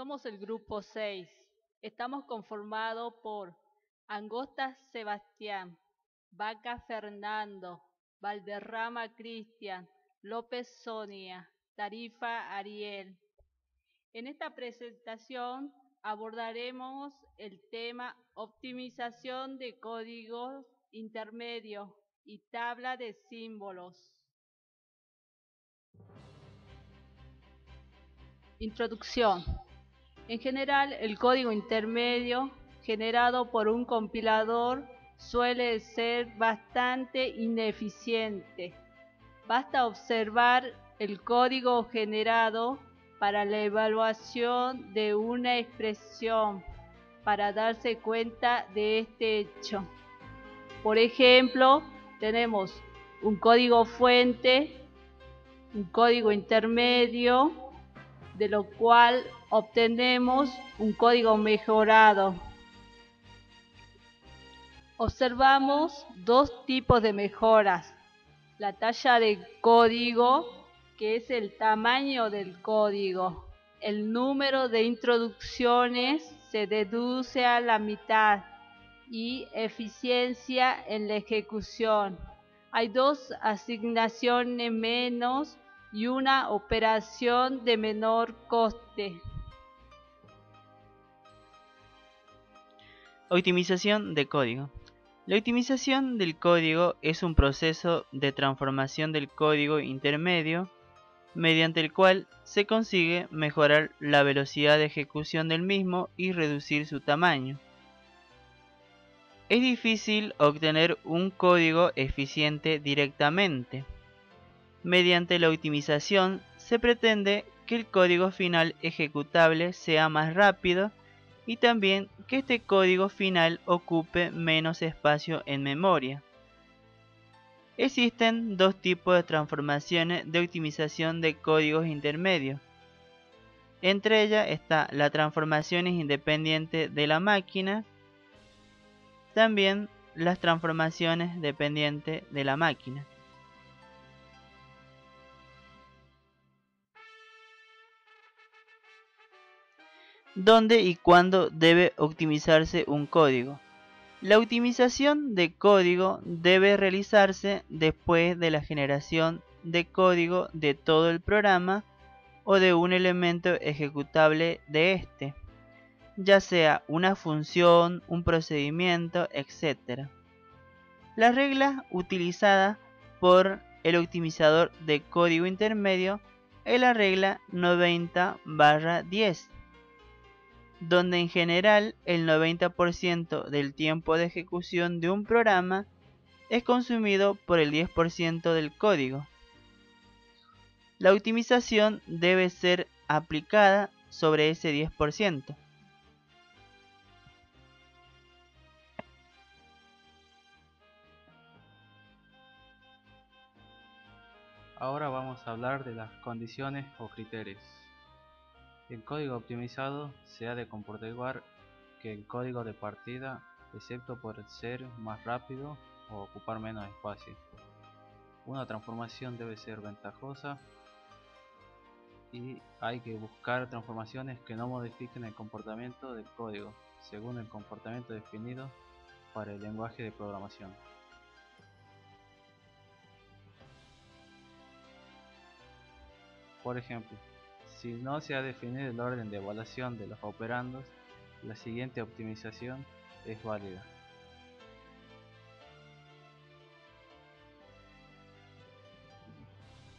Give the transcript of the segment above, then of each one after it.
Somos el grupo 6. Estamos conformados por Angosta Sebastián, Vaca Fernando, Valderrama Cristian, López Sonia, Tarifa Ariel. En esta presentación abordaremos el tema optimización de códigos intermedios y tabla de símbolos. Introducción. En general, el código intermedio generado por un compilador suele ser bastante ineficiente. Basta observar el código generado para la evaluación de una expresión para darse cuenta de este hecho. Por ejemplo, tenemos un código fuente, un código intermedio, de lo cual obtenemos un código mejorado. Observamos dos tipos de mejoras. La talla de código, que es el tamaño del código. El número de introducciones se deduce a la mitad y eficiencia en la ejecución. Hay dos asignaciones menos y una operación de menor coste. Optimización de código. La optimización del código es un proceso de transformación del código intermedio mediante el cual se consigue mejorar la velocidad de ejecución del mismo y reducir su tamaño. Es difícil obtener un código eficiente directamente. Mediante la optimización se pretende que el código final ejecutable sea más rápido y también que este código final ocupe menos espacio en memoria. Existen dos tipos de transformaciones de optimización de códigos intermedios. Entre ellas está la transformación independiente de la máquina, también las transformaciones dependientes de la máquina. ¿Dónde y cuándo debe optimizarse un código? La optimización de código debe realizarse después de la generación de código de todo el programa o de un elemento ejecutable de este, ya sea una función, un procedimiento, etc. La regla utilizada por el optimizador de código intermedio es la regla 90/10. Donde en general el 90% del tiempo de ejecución de un programa es consumido por el 10% del código. La optimización debe ser aplicada sobre ese 10%. Ahora vamos a hablar de las condiciones o criterios. El código optimizado se ha de comportar igual que el código de partida, excepto por ser más rápido o ocupar menos espacio. Una transformación debe ser ventajosa y hay que buscar transformaciones que no modifiquen el comportamiento del código según el comportamiento definido para el lenguaje de programación. Por ejemplo, si no se ha definido el orden de evaluación de los operandos, la siguiente optimización es válida.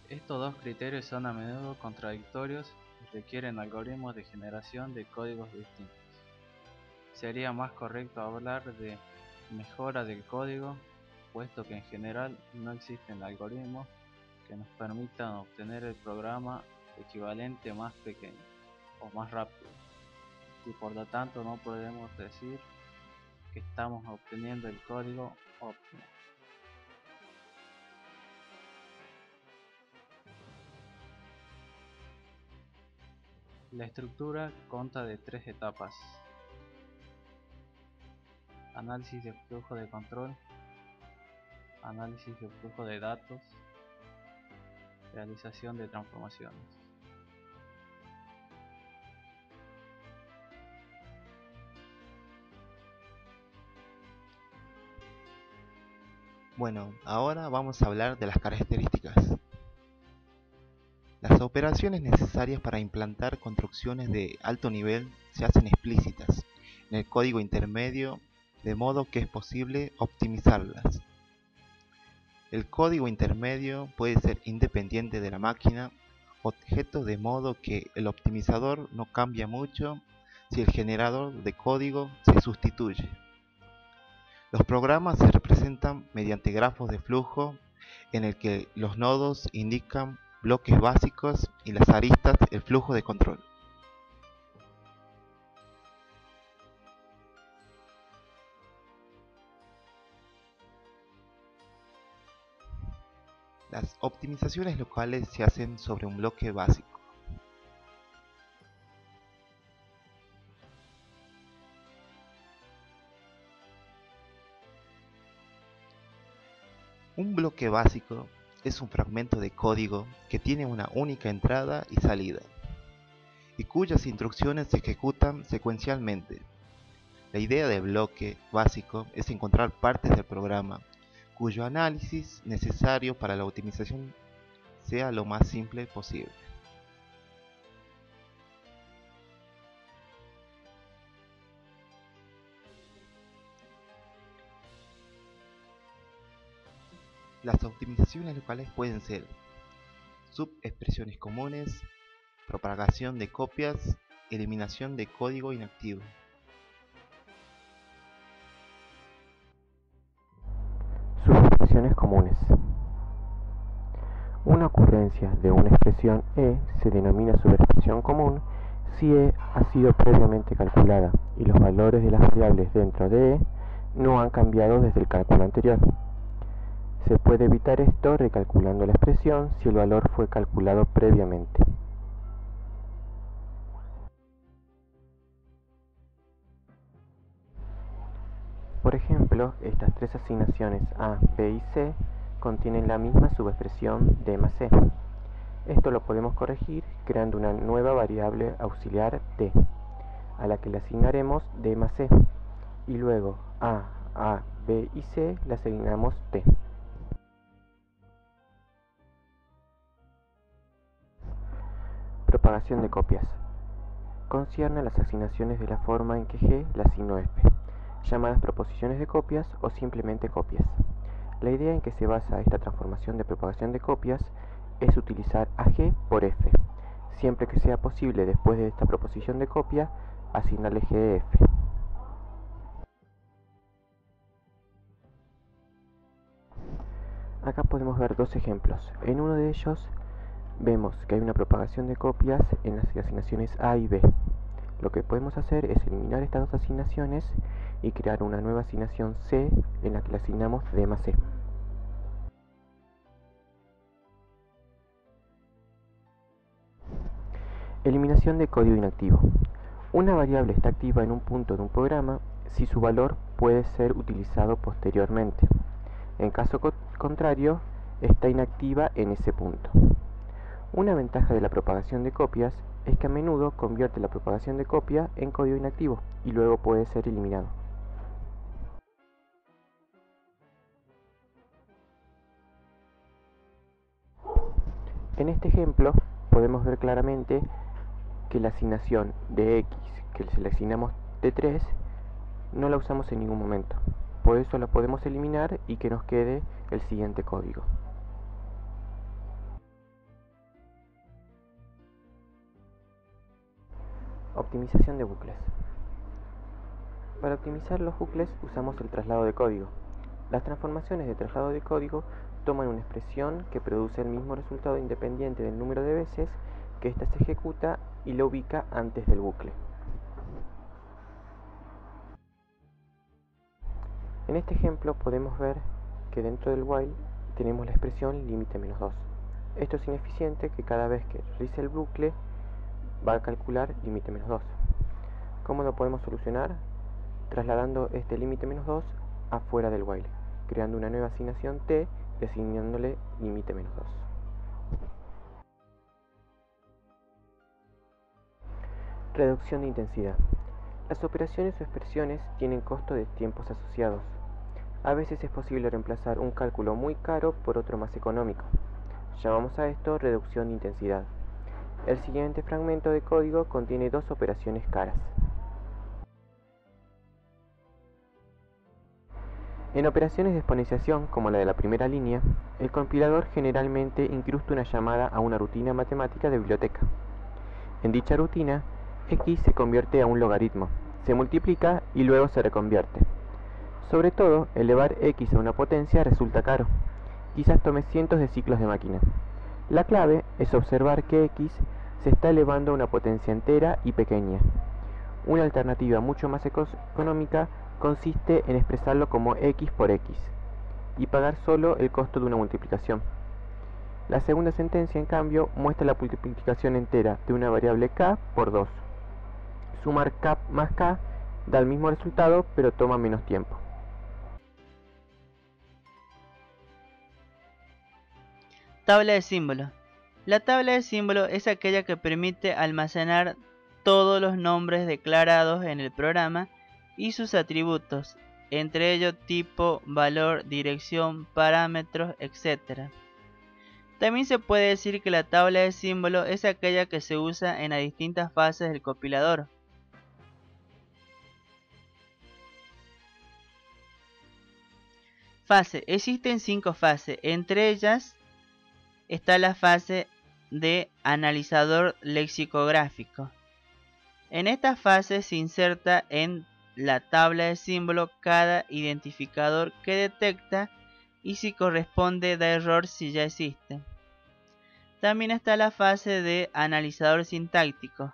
Estos dos criterios son a menudo contradictorios y requieren algoritmos de generación de códigos distintos. Sería más correcto hablar de mejora del código, puesto que en general no existen algoritmos que nos permitan obtener el programa equivalente más pequeño o más rápido, y por lo tanto no podemos decir que estamos obteniendo el código óptimo. La estructura consta de tres etapas: análisis de flujo de control, análisis de flujo de datos, realización de transformaciones. Bueno, ahora vamos a hablar de las características. Las operaciones necesarias para implantar construcciones de alto nivel se hacen explícitas en el código intermedio, de modo que es posible optimizarlas. El código intermedio puede ser independiente de la máquina objeto, de modo que el optimizador no cambia mucho si el generador de código se sustituye. Los programas se representan mediante grafos de flujo en el que los nodos indican bloques básicos y las aristas el flujo de control. Las optimizaciones locales se hacen sobre un bloque básico. Un bloque básico es un fragmento de código que tiene una única entrada y salida, y cuyas instrucciones se ejecutan secuencialmente. La idea del bloque básico es encontrar partes del programa cuyo análisis necesario para la optimización sea lo más simple posible. Las optimizaciones locales pueden ser subexpresiones comunes, propagación de copias, eliminación de código inactivo. Subexpresiones comunes. Una ocurrencia de una expresión E se denomina subexpresión común si E ha sido previamente calculada y los valores de las variables dentro de E no han cambiado desde el cálculo anterior. Se puede evitar esto recalculando la expresión si el valor fue calculado previamente. Por ejemplo, estas tres asignaciones A, B y C contienen la misma subexpresión D más C. Esto lo podemos corregir creando una nueva variable auxiliar D, a la que le asignaremos D más C, y luego A, B y C le asignamos T. Propagación de copias. Concierne a las asignaciones de la forma en que G le asignó F, llamadas proposiciones de copias o simplemente copias. La idea en que se basa esta transformación de propagación de copias es utilizar a G por F, siempre que sea posible después de esta proposición de copia asignarle G de F. Acá podemos ver dos ejemplos. En uno de ellos vemos que hay una propagación de copias en las asignaciones A y B. Lo que podemos hacer es eliminar estas dos asignaciones y crear una nueva asignación C en la que le asignamos D más C. Eliminación de código inactivo. Una variable está activa en un punto de un programa si su valor puede ser utilizado posteriormente. En caso contrario, está inactiva en ese punto. Una ventaja de la propagación de copias es que a menudo convierte la propagación de copia en código inactivo y luego puede ser eliminado. En este ejemplo podemos ver claramente que la asignación de X que se le asignamos T3 no la usamos en ningún momento. Por eso la podemos eliminar y que nos quede el siguiente código. Optimización de bucles. Para optimizar los bucles usamos el traslado de código. Las transformaciones de traslado de código toman una expresión que produce el mismo resultado independiente del número de veces que ésta se ejecuta y lo ubica antes del bucle. En este ejemplo podemos ver que dentro del while tenemos la expresión límite menos 2. Esto es ineficiente que cada vez que realice el bucle va a calcular límite menos 2. ¿Cómo lo podemos solucionar? Trasladando este límite menos 2 afuera del while, creando una nueva asignación T y asignándole límite menos 2. Reducción de intensidad. Las operaciones o expresiones tienen costo de tiempos asociados. A veces es posible reemplazar un cálculo muy caro por otro más económico. Llamamos a esto reducción de intensidad. El siguiente fragmento de código contiene dos operaciones caras. En operaciones de exponenciación, como la de la primera línea, el compilador generalmente incrusta una llamada a una rutina matemática de biblioteca. En dicha rutina, x se convierte a un logaritmo, se multiplica y luego se reconvierte. Sobre todo, elevar x a una potencia resulta caro. Quizás tome cientos de ciclos de máquina. La clave es observar que x se está elevando a una potencia entera y pequeña. Una alternativa mucho más económica consiste en expresarlo como x por x y pagar solo el costo de una multiplicación. La segunda sentencia, en cambio, muestra la multiplicación entera de una variable k por 2. Sumar k más k da el mismo resultado, pero toma menos tiempo. Tabla de símbolos. La tabla de símbolos es aquella que permite almacenar todos los nombres declarados en el programa y sus atributos, entre ellos tipo, valor, dirección, parámetros, etc. También se puede decir que la tabla de símbolos es aquella que se usa en las distintas fases del compilador. Fase. Existen 5 fases, entre ellas está la fase de analizador lexicográfico. En esta fase se inserta en la tabla de símbolos cada identificador que detecta y si corresponde da error si ya existe. También está la fase de analizador sintáctico,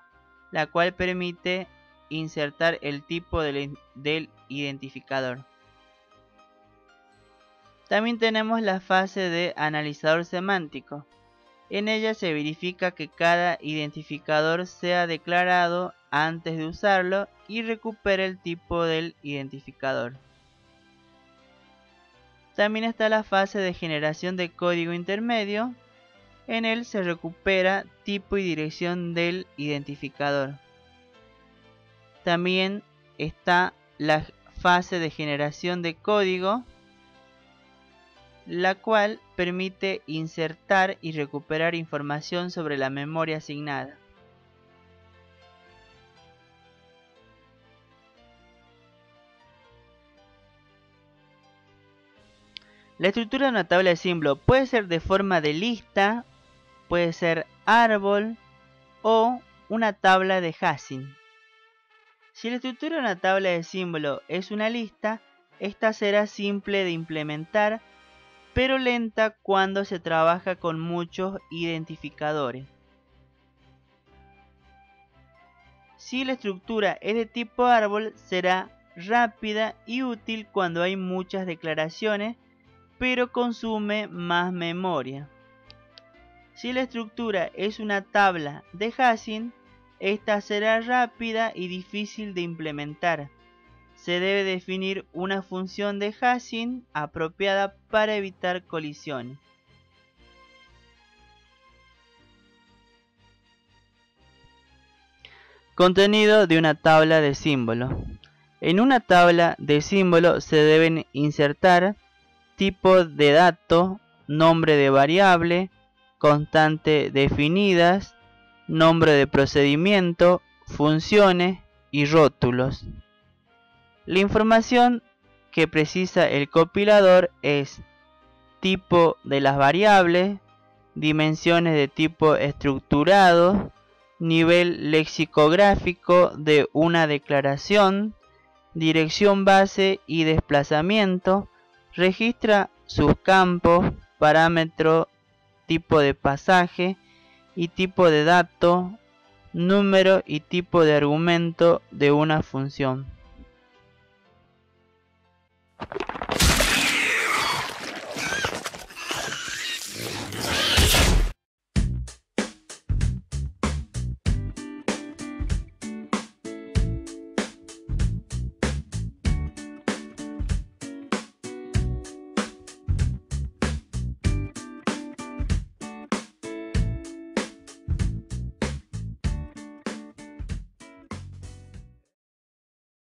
la cual permite insertar el tipo del identificador. También tenemos la fase de analizador semántico. En ella se verifica que cada identificador sea declarado antes de usarlo y recupera el tipo del identificador. También está la fase de generación de código intermedio. En él se recupera tipo y dirección del identificador. También está la fase de generación de código, la cual permite insertar y recuperar información sobre la memoria asignada. La estructura de una tabla de símbolos puede ser de forma de lista, puede ser árbol o una tabla de Hamming. Si la estructura de una tabla de símbolos es una lista, esta será simple de implementar, pero lenta cuando se trabaja con muchos identificadores. Si la estructura es de tipo árbol, será rápida y útil cuando hay muchas declaraciones, pero consume más memoria. Si la estructura es una tabla de Hamming, esta será rápida y difícil de implementar. Se debe definir una función de Hamming apropiada para evitar colisiones. Contenido de una tabla de símbolos. En una tabla de símbolos se deben insertar tipos de datos, nombre de variable, constante definidas, nombre de procedimiento, funciones y rótulos. La información que precisa el compilador es tipo de las variables, dimensiones de tipo estructurado, nivel lexicográfico de una declaración, dirección base y desplazamiento, registra sus campos, parámetro, tipo de pasaje y tipo de dato, número y tipo de argumento de una función.